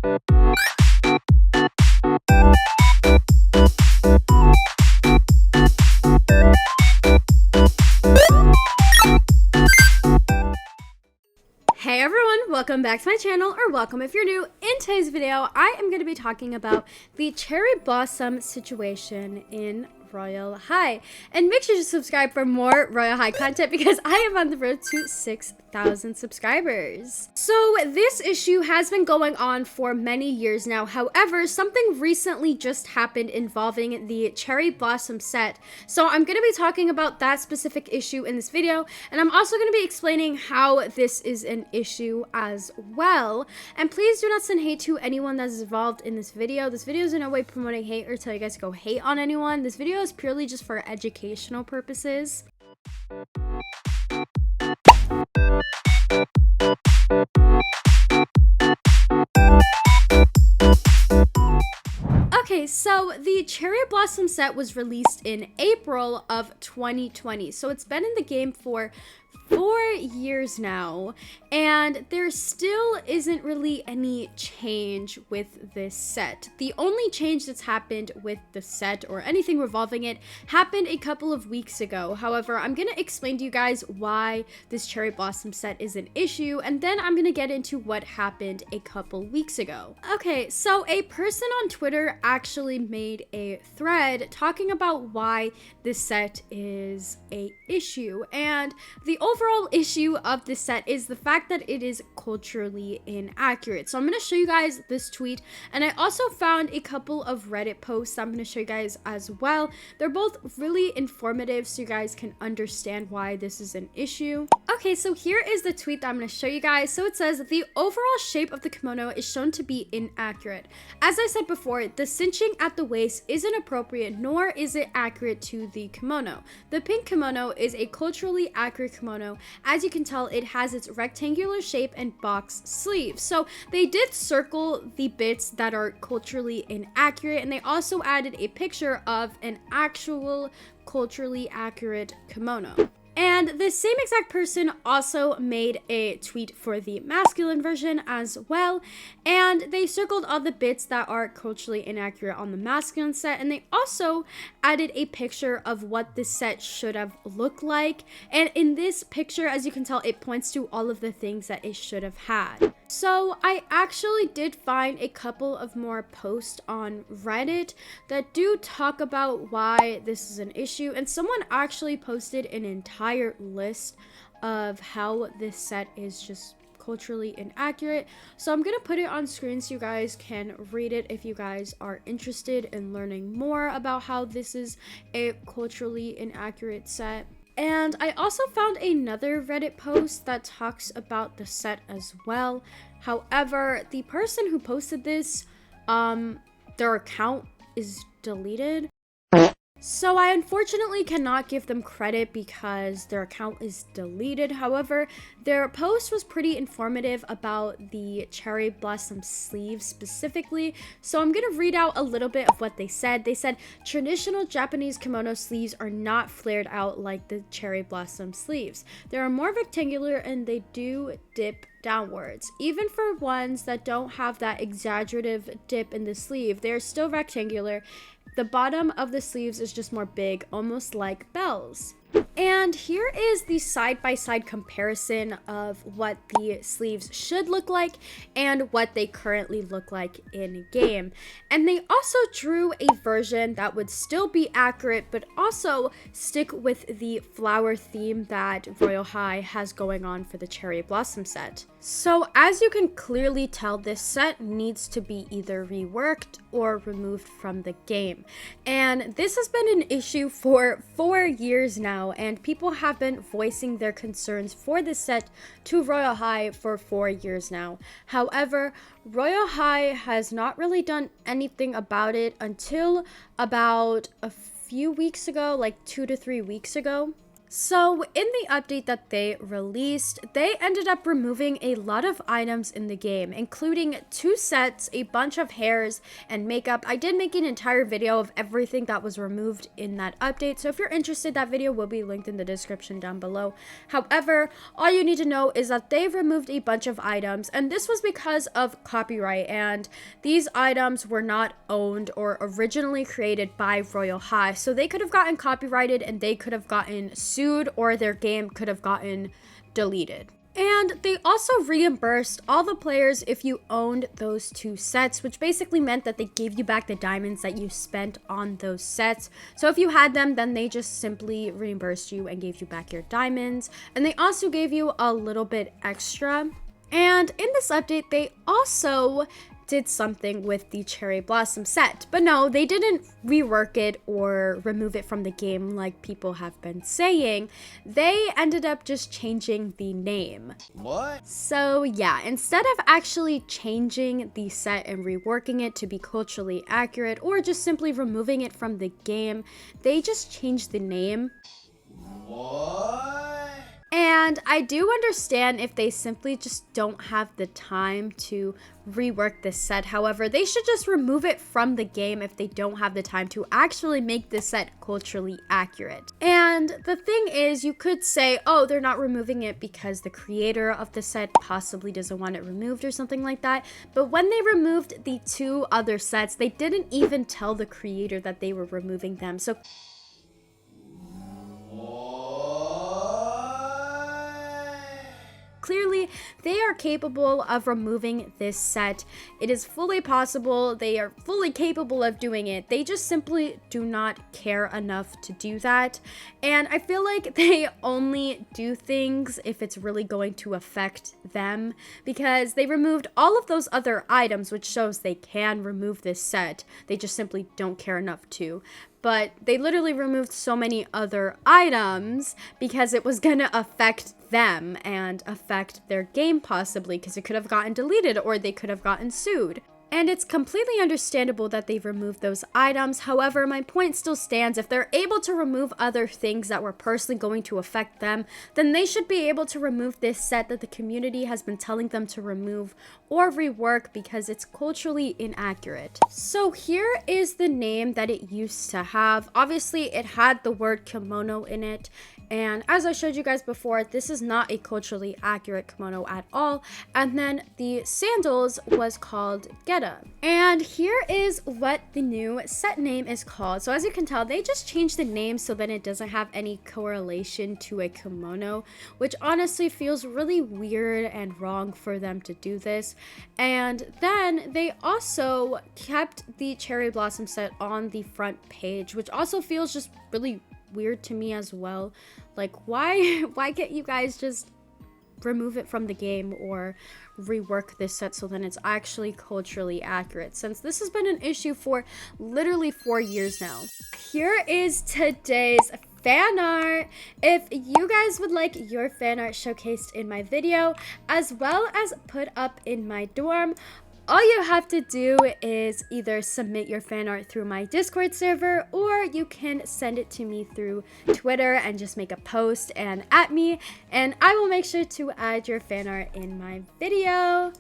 Hey everyone, welcome back to my channel, or welcome if you're new. In today's video, I am going to be talking about the cherry blossom situation in Royale High. And make sure to subscribe for more Royale High content because I am on the road to 6,000 subscribers. So this issue has been going on for many years now. However, something recently just happened involving the cherry blossom set. So I'm going to be talking about that specific issue in this video, and I'm also going to be explaining how this is an issue as well. And please do not send hate to anyone that is involved in this video. This video is in no way promoting hate or tell you guys to go hate on anyone. This video is purely just for educational purposes. Okay, so the cherry blossom set was released in April of 2020. So it's been in the game for 4 years now, and there still isn't really any change with this set. The only change that's happened with the set or anything revolving it happened a couple of weeks ago. However, I'm going to explain to you guys why this cherry blossom set is an issue, and then I'm going to get into what happened a couple weeks ago. Okay, so a person on Twitter actually made a thread talking about why this set is a issue, and the overall issue of this set is the fact that it is culturally inaccurate. So I'm going to show you guys this tweet, and I also found a couple of Reddit posts I'm going to show you guys as well. They're both really informative so you guys can understand why this is an issue. Okay, so here is the tweet that I'm going to show you guys. So it says, the overall shape of the kimono is shown to be inaccurate. As I said before, the cinching at the waist isn't appropriate, nor is it accurate to the kimono. The pink kimono is a culturally accurate kimono. As you can tell, it has its rectangular shape and box sleeves. So they did circle the bits that are culturally inaccurate, and they also added a picture of an actual culturally accurate kimono. And the same exact person also made a tweet for the masculine version as well, and they circled all the bits that are culturally inaccurate on the masculine set, and they also added a picture of what this set should have looked like. And in this picture, as you can tell, it points to all of the things that it should have had. So I actually did find a couple of more posts on Reddit that do talk about why this is an issue, and someone actually posted an entire list of how this set is just culturally inaccurate. So I'm gonna put it on screen so you guys can read it if you guys are interested in learning more about how this is a culturally inaccurate set. And I also found another Reddit post that talks about the set as well. However, the person who posted this, their account is deleted. So I unfortunately cannot give them credit because their account is deleted. However, their post was pretty informative about the cherry blossom sleeves specifically. So I'm going to read out a little bit of what they said. They said, traditional Japanese kimono sleeves are not flared out like the cherry blossom sleeves. They are more rectangular and they do dip downwards. Even for ones that don't have that exaggerative dip in the sleeve, they are still rectangular. The bottom of the sleeves is just more big, almost like bells. And here is the side-by-side comparison of what the sleeves should look like and what they currently look like in game. And they also drew a version that would still be accurate, but also stick with the flower theme that Royale High has going on for the cherry blossom set. So as you can clearly tell, this set needs to be either reworked or removed from the game. And this has been an issue for 4 years now, and people have been voicing their concerns for this set to Royale High for 4 years now. However, Royale High has not really done anything about it until about a few weeks ago, like 2 to 3 weeks ago. So in the update that they released, they ended up removing a lot of items in the game, including 2 sets, a bunch of hairs, and makeup. I did make an entire video of everything that was removed in that update, so if you're interested, that video will be linked in the description down below. However, all you need to know is that they removed a bunch of items, and this was because of copyright, and these items were not owned or originally created by Royale High, so they could have gotten copyrighted and they could have gotten sued, or their game could have gotten deleted. And they also reimbursed all the players if you owned those 2 sets, which basically meant that they gave you back the diamonds that you spent on those sets. So if you had them, then they just simply reimbursed you and gave you back your diamonds. And they also gave you a little bit extra. And in this update, they also did something with the cherry blossom set, but no, they didn't rework it or remove it from the game like people have been saying. They ended up just changing the name. What? So yeah, instead of actually changing the set and reworking it to be culturally accurate or just simply removing it from the game, they just changed the name. What? And I do understand if they simply just don't have the time to rework this set. However, they should just remove it from the game if they don't have the time to actually make this set culturally accurate. And the thing is, you could say, oh, they're not removing it because the creator of the set possibly doesn't want it removed or something like that. But when they removed the 2 other sets, they didn't even tell the creator that they were removing them. So clearly, they are capable of removing this set. It is fully possible. They are fully capable of doing it. They just simply do not care enough to do that. And I feel like they only do things if it's really going to affect them, because they removed all of those other items, which shows they can remove this set. They just simply don't care enough to. But they literally removed so many other items because it was gonna affect them and affect their game possibly, because it could have gotten deleted or they could have gotten sued. And it's completely understandable that they've removed those items. However, my point still stands. If they're able to remove other things that were personally going to affect them, then they should be able to remove this set that the community has been telling them to remove or rework because it's culturally inaccurate. So here is the name that it used to have. Obviously, it had the word kimono in it. And as I showed you guys before, this is not a culturally accurate kimono at all. And then the sandals was called geta. And here is what the new set name is called. So as you can tell, they just changed the name so that it doesn't have any correlation to a kimono, which honestly feels really weird and wrong for them to do this. And then they also kept the cherry blossom set on the front page, which also feels just really weird to me as well. Like, why can't you guys just remove it from the game or rework this set so then it's actually culturally accurate, since this has been an issue for literally 4 years now. Here is today's fan art. If you guys would like your fan art showcased in my video as well as put up in my dorm, all you have to do is either submit your fan art through my Discord server, or you can send it to me through Twitter and just make a post and at me, and I will make sure to add your fan art in my video.